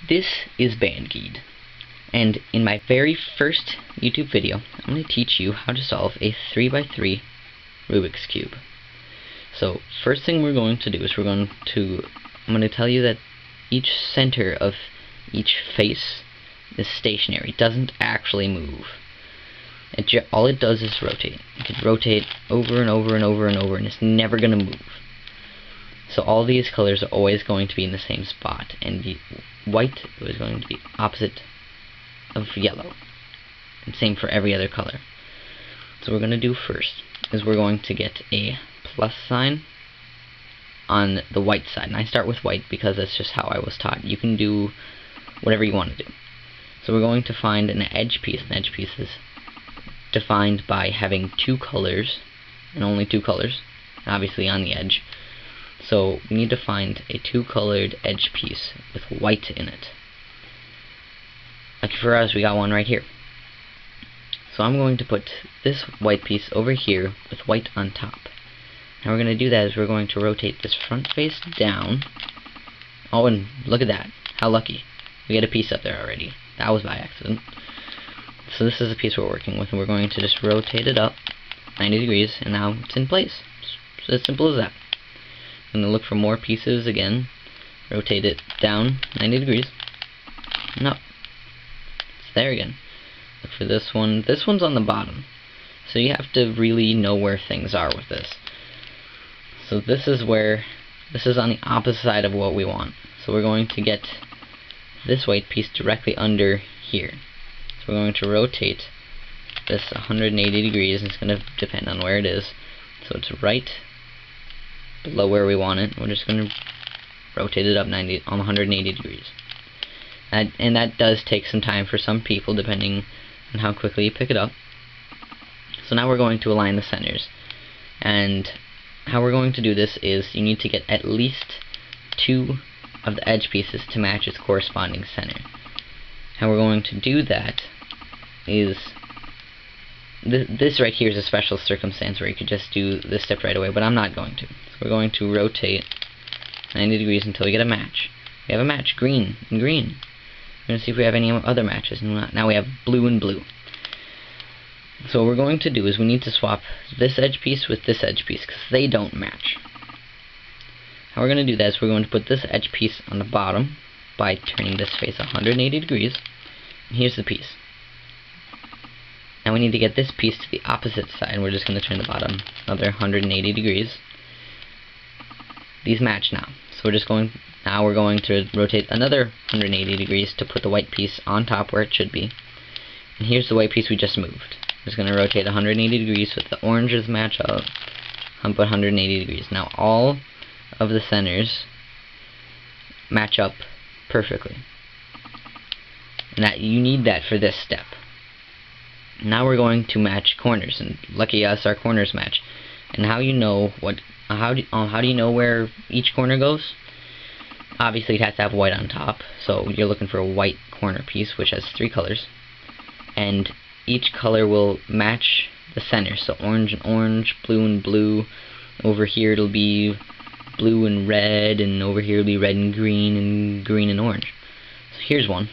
This is Bandgeed, and in my very first YouTube video, I'm going to teach you how to solve a 3x3 Rubik's Cube. So, first thing we're going to do is I'm going to tell you that each center of each face is stationary. It doesn't actually move. All it does is rotate. It can rotate over and over and over and over, and it's never going to move. So all these colors are always going to be in the same spot, and the white is going to be opposite of yellow, and same for every other color. So what we're going to do first is we're going to get a plus sign on the white side, and I start with white because that's just how I was taught. You can do whatever you want to do. So we're going to find an edge piece. An edge piece is defined by having two colors, and only two colors, obviously on the edge. So we need to find a two-colored edge piece with white in it. Like for us, we got one right here. So I'm going to put this white piece over here with white on top. How we're going to do that is we're going to rotate this front face down. Oh, and look at that. How lucky. We get a piece up there already. That was by accident. So this is the piece we're working with, and we're going to just rotate it up 90 degrees, and now it's in place. It's as simple as that. I'm going to look for more pieces again. Rotate it down 90 degrees. And up. It's there again. Look for this one. This one's on the bottom. So you have to really know where things are with this. So this is on the opposite side of what we want. So we're going to get this white piece directly under here. So we're going to rotate this 180 degrees. It's going to depend on where it is. So it's right below where we want it. We're just going to rotate it up 180 degrees. And that does take some time for some people, depending on how quickly you pick it up. So now we're going to align the centers. And how we're going to do this is you need to get at least two of the edge pieces to match its corresponding center. How we're going to do that is this right here is a special circumstance where you could just do this step right away, but I'm not going to. So we're going to rotate 90 degrees until we get a match. We have a match, green and green. We're going to see if we have any other matches. Now we have blue and blue. So what we're going to do is we need to swap this edge piece with this edge piece because they don't match. How we're going to do that is we're going to put this edge piece on the bottom by turning this face 180 degrees. And here's the piece. Now we need to get this piece to the opposite side. We're just going to turn the bottom another 180 degrees. These match now. So we're going to rotate another 180 degrees to put the white piece on top where it should be. And here's the white piece we just moved. We're just going to rotate 180 degrees so that the oranges match up. And put 180 degrees. Now all of the centers match up perfectly. And that you need that for this step. Now we're going to match corners, and lucky us, our corners match. And how do you know where each corner goes? Obviously, it has to have white on top, so you're looking for a white corner piece, which has three colors, and each color will match the center. So orange and orange, blue and blue. Over here it'll be blue and red, and over here it'll be red and green and orange. So here's one.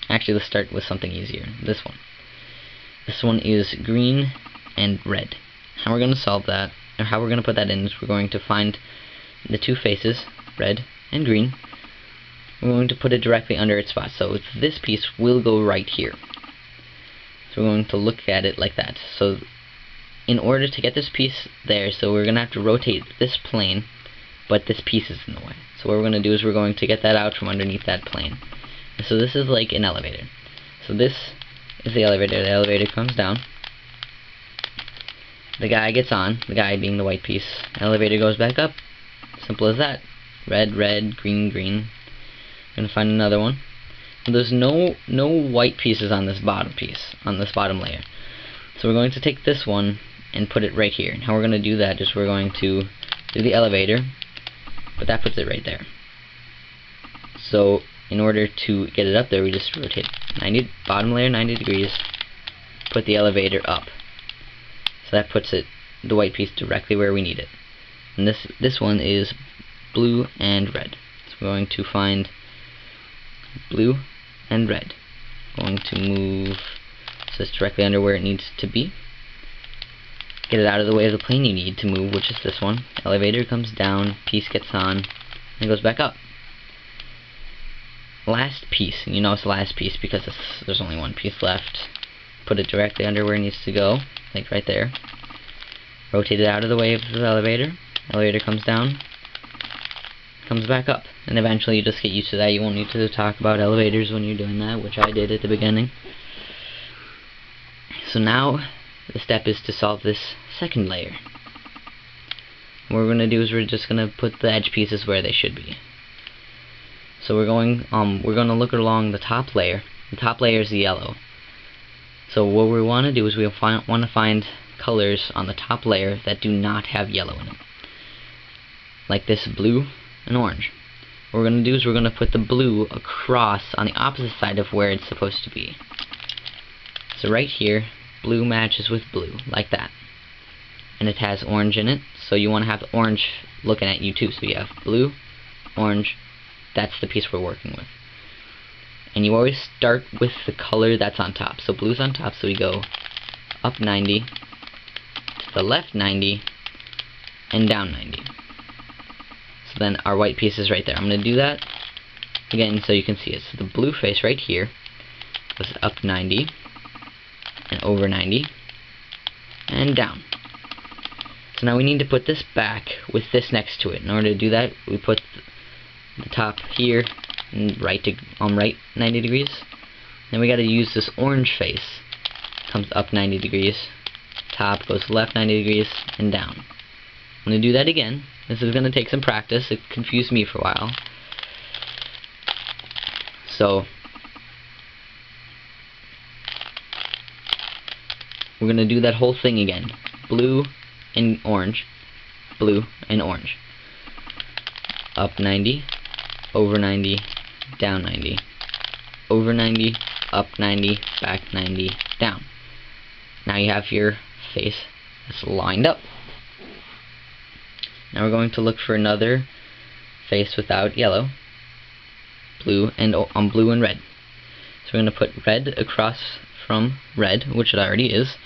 Actually, let's start with something easier. This one. This one is green and red. How we're going to solve that, or how we're going to put that in, is we're going to find the two faces, red and green. We're going to put it directly under its spot. So this piece will go right here. So we're going to look at it like that. So in order to get this piece there, so we're going to have to rotate this plane, but this piece is in the way. So what we're going to do is we're going to get that out from underneath that plane. So this is like an elevator. So this is the elevator. The elevator comes down. The guy gets on, the guy being the white piece. Elevator goes back up. Simple as that. Red, red, green, green. I'm going to find another one. And there's no white pieces on this bottom piece, on this bottom layer. So we're going to take this one and put it right here. And how we're going to do that is we're going to do the elevator, but that puts it right there. So in order to get it up there, we just rotate bottom layer 90 degrees, put the elevator up. So that puts the white piece directly where we need it. And this one is blue and red. So we're going to find blue, and red. Going to move so it's directly under where it needs to be. Get it out of the way of the plane you need to move, which is this one. Elevator comes down, piece gets on, and goes back up. Last piece, you know it's the last piece because there's only one piece left. Put it directly under where it needs to go, like right there. Rotate it out of the way of the elevator. Elevator comes down, comes back up, and eventually you just get used to that. You won't need to talk about elevators when you're doing that, which I did at the beginning. So now the step is to solve this second layer. What we're going to do is we're just going to put the edge pieces where they should be. So we're going to look along the top layer. The top layer is the yellow. So what we want to do is we want to find colors on the top layer that do not have yellow in it. Like this blue and orange. What we're going to do is we're going to put the blue across on the opposite side of where it's supposed to be. So right here, blue matches with blue, like that. And it has orange in it, so you want to have the orange looking at you too. So you have blue, orange, that's the piece we're working with. And you always start with the color that's on top. So blue's on top, so we go up 90, to the left 90, and down 90. So then our white piece is right there. I'm going to do that again so you can see it. So the blue face right here goes up 90, and over 90, and down. So now we need to put this back with this next to it. In order to do that, we put the top here and right 90 degrees. Then we got to use this orange face. Comes up 90 degrees, top goes left 90 degrees, and down. I'm going to do that again. This is going to take some practice. It confused me for a while. So we're going to do that whole thing again. Blue and orange, blue and orange. Up 90, over 90, down 90, over 90, up 90, back 90, down. Now you have your face that's lined up. Now we're going to look for another face without yellow, blue and red. So we're going to put red across from red, which it already is,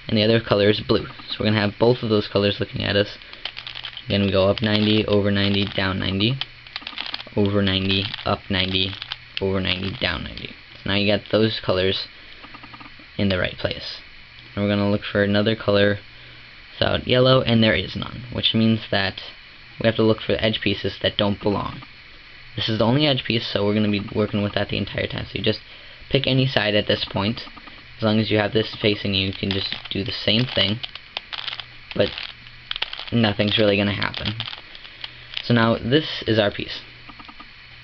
and the other color is blue. So we're going to have both of those colors looking at us. Again, we go up 90, over 90, down 90, over 90, up 90, over 90, down 90. So now you got those colors in the right place. And we're going to look for another color without yellow, and there is none, which means that we have to look for edge pieces that don't belong. This is the only edge piece, so we're going to be working with that the entire time. So you just pick any side at this point. As long as you have this facing you, you can just do the same thing, but nothing's really going to happen. So now this is our piece.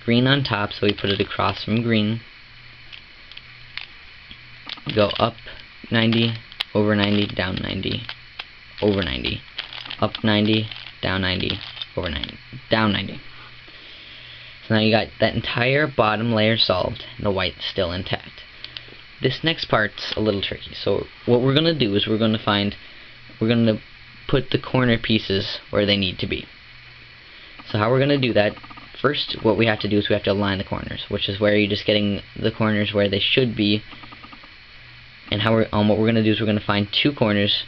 Green on top, so we put it across from green. Go up 90, over 90, down 90, over 90, up 90, down 90, over 90, down 90. So now you got that entire bottom layer solved, and the white's still intact. This next part's a little tricky. So what we're going to do is we're going to put the corner pieces where they need to be. So how we're going to do that, first what we have to do is we have to align the corners, which is where you're just getting the corners where they should be. And how what we're going to do is we're going to find two corners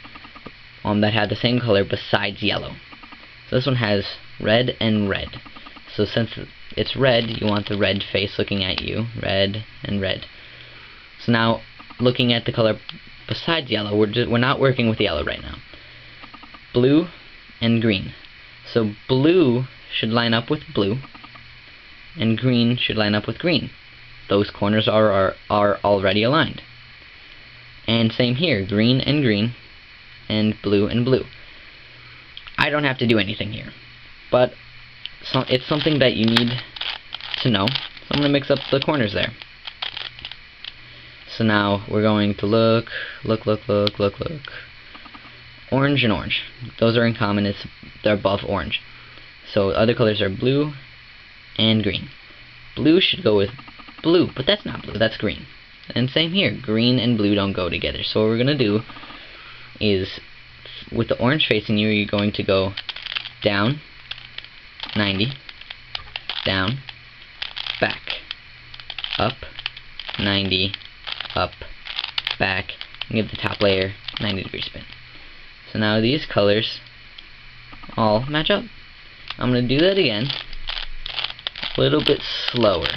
that have the same color besides yellow. So this one has red and red. So since it's red, you want the red face looking at you, red and red. So now, looking at the color besides yellow, we're not working with yellow right now. Blue and green. So blue should line up with blue, and green should line up with green. Those corners are already aligned. And same here, green, and blue and blue. I don't have to do anything here, but it's something that you need to know. So I'm going to mix up the corners there. So now we're going to look. Orange and orange. Those are in common. They're above orange. So other colors are blue and green. Blue should go with blue, but that's not blue, that's green. And same here, green and blue don't go together. So what we're going to do is, with the orange facing you, you're going to go down 90, down, back, up, 90, up, back, and give the top layer 90-degree spin. So now these colors all match up. I'm going to do that again, a little bit slower.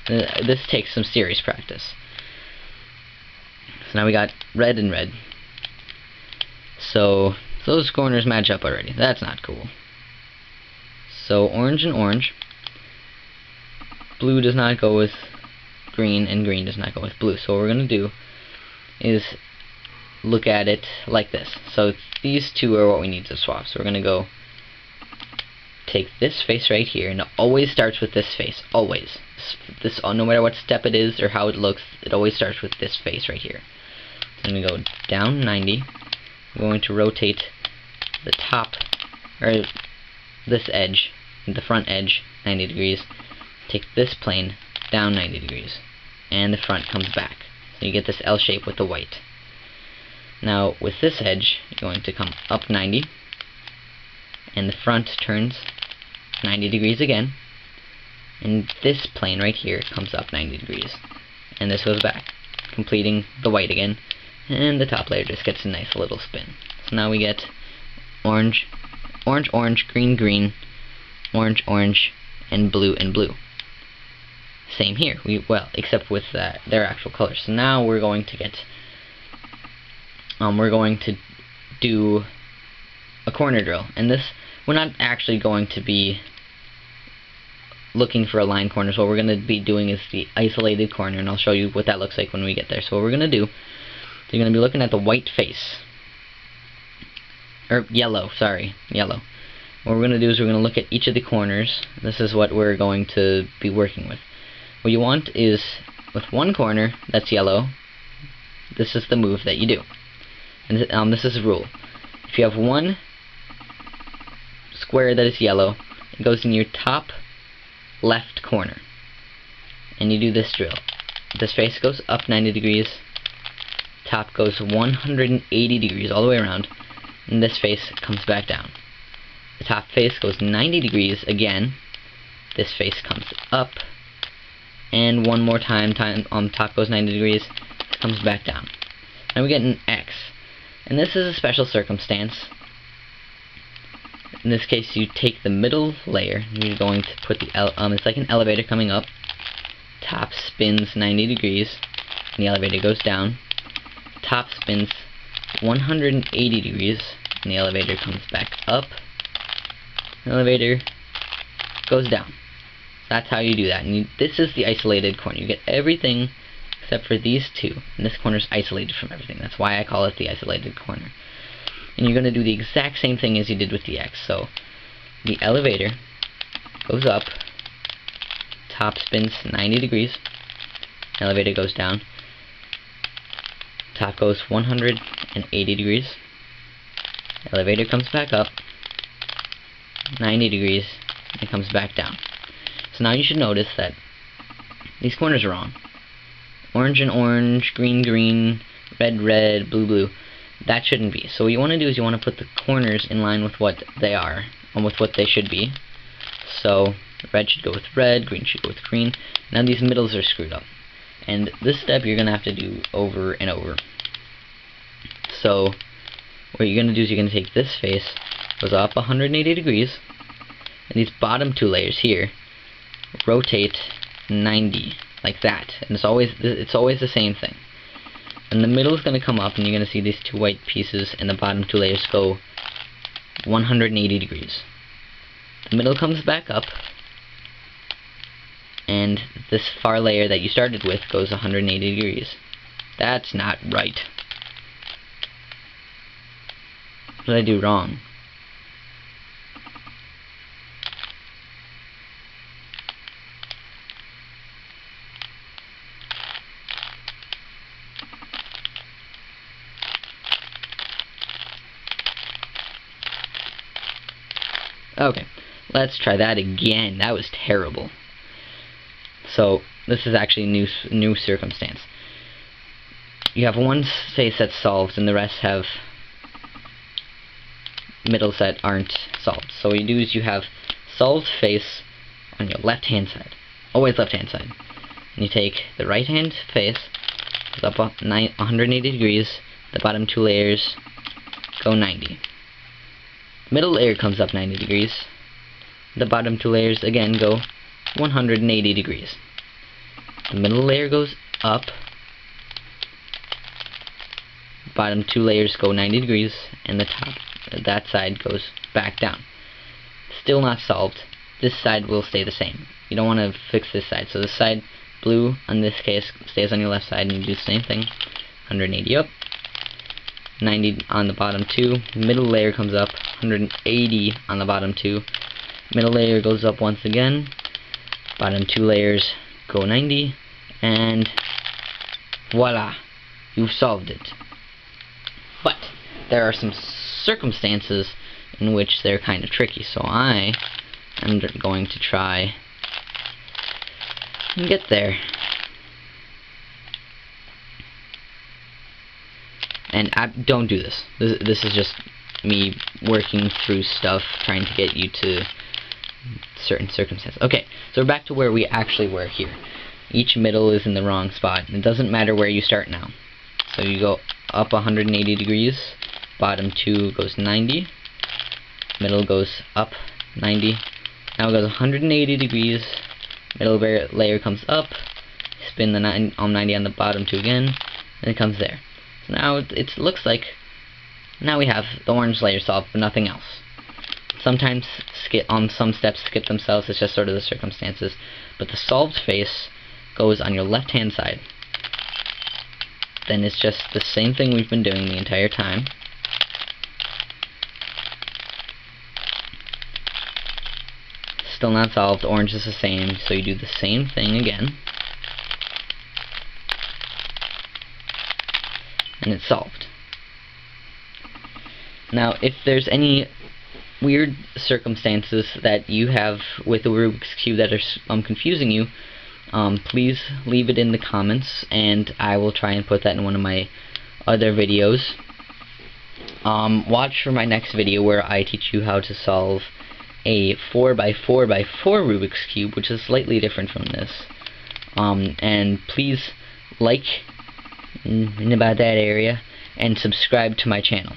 This takes some serious practice. So now we got red and red. So those corners match up already. That's not cool. So orange and orange. Blue does not go with green, and green does not go with blue. So what we're going to do is look at it like this. So these two are what we need to swap. So we're going to go take this face right here, and it always starts with this face. Always. This, no matter what step it is or how it looks, it always starts with this face right here. So I'm going to go down 90. I'm going to rotate the top, or this edge, the front edge, 90 degrees. Take this plane down 90 degrees, and the front comes back. So you get this L shape with the white. Now with this edge, you're going to come up 90, and the front turns 90 degrees again, and this plane right here comes up 90 degrees, and this goes back, completing the white again, and the top layer just gets a nice little spin. So now we get orange, orange, orange, green, green, orange, orange, and blue, and blue. Same here, well, except with their actual colors. So now we're going to get, we're going to do a corner drill, and this, we're not actually going to be looking for aligned corners. What we're going to be doing is the isolated corner, and I'll show you what that looks like when we get there. So what we're going to do is you're going to be looking at the white face, or yellow, sorry, yellow. What we're going to do is we're going to look at each of the corners. This is what we're going to be working with. What you want is, with one corner that's yellow, this is the move that you do. And this is a rule. If you have one square that is yellow, it goes in your top left corner. And you do this drill. This face goes up 90 degrees, top goes 180 degrees all the way around, and this face comes back down. The top face goes 90 degrees again, this face comes up, and one more time top goes 90 degrees, comes back down. Now we get an X. And this is a special circumstance. In this case, you take the middle layer, and you're going to put the it's like an elevator coming up. Top spins 90 degrees, and the elevator goes down. Top spins 180 degrees, and the elevator comes back up. The elevator goes down. That's how you do that. And this is the isolated corner. You get everything except for these two, and this corner is isolated from everything. That's why I call it the isolated corner. And you're going to do the exact same thing as you did with the X. So the elevator goes up, top spins 90 degrees, elevator goes down, top goes 180 degrees, elevator comes back up 90 degrees, and it comes back down. So now you should notice that these corners are wrong. Orange and orange, green, green, red, red, blue, blue. That shouldn't be. So what you want to do is you want to put the corners in line with what they are, and with what they should be. So red should go with red, green should go with green. Now these middles are screwed up. And this step you're going to have to do over and over. So what you're going to do is you're going to take this face, goes up 180 degrees, and these bottom two layers here, rotate 90, like that. And it's always the same thing. And the middle is going to come up, and you're going to see these two white pieces, and the bottom two layers go 180 degrees. The middle comes back up, and this far layer that you started with goes 180 degrees. That's not right. What did I do wrong? Okay, let's try that again. That was terrible. So this is actually a new circumstance. You have one face that's solved, and the rest have middles that aren't solved. So what you do is you have solved face on your left-hand side, always left-hand side, And you take the right hand face, goes up 180 degrees, the bottom two layers go 90. The middle layer comes up 90 degrees, the bottom two layers again go 180 degrees. The middle layer goes up, bottom two layers go 90 degrees, and the top, that side goes back down. Still not solved. This side will stay the same. You don't want to fix this side, so this side, blue, in this case, stays on your left side, and you do the same thing. 180 up, 90 on the bottom two, middle layer comes up, 180 on the bottom two, middle layer goes up once again, bottom two layers go 90, and voila, you've solved it. But there are some circumstances in which they're kind of tricky, so I am going to try and get there. And don't do this. This is just me working through stuff, trying to get you to certain circumstances. Okay, so we're back to where we actually were here. Each middle is in the wrong spot. It doesn't matter where you start now. So you go up 180 degrees, bottom two goes 90, middle goes up 90, now it goes 180 degrees, middle layer comes up, spin the 90 on the bottom two again, and it comes there. So now it looks like now we have the orange layer solved, but nothing else. Sometimes some steps skip themselves, it's just sort of the circumstances, but the solved face goes on your left hand side. Then it's just the same thing we've been doing the entire time. Still not solved, orange is the same, so you do the same thing again. And it's solved. Now, if there's any weird circumstances that you have with the Rubik's Cube that are confusing you, please leave it in the comments, and I will try and put that in one of my other videos. Watch for my next video where I teach you how to solve a 4x4x4 Rubik's Cube, which is slightly different from this. And please like in about that area, and subscribe to my channel.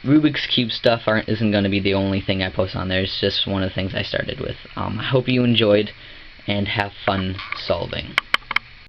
Rubik's Cube stuff isn't going to be the only thing I post on there. It's just one of the things I started with. I hope you enjoyed, and have fun solving.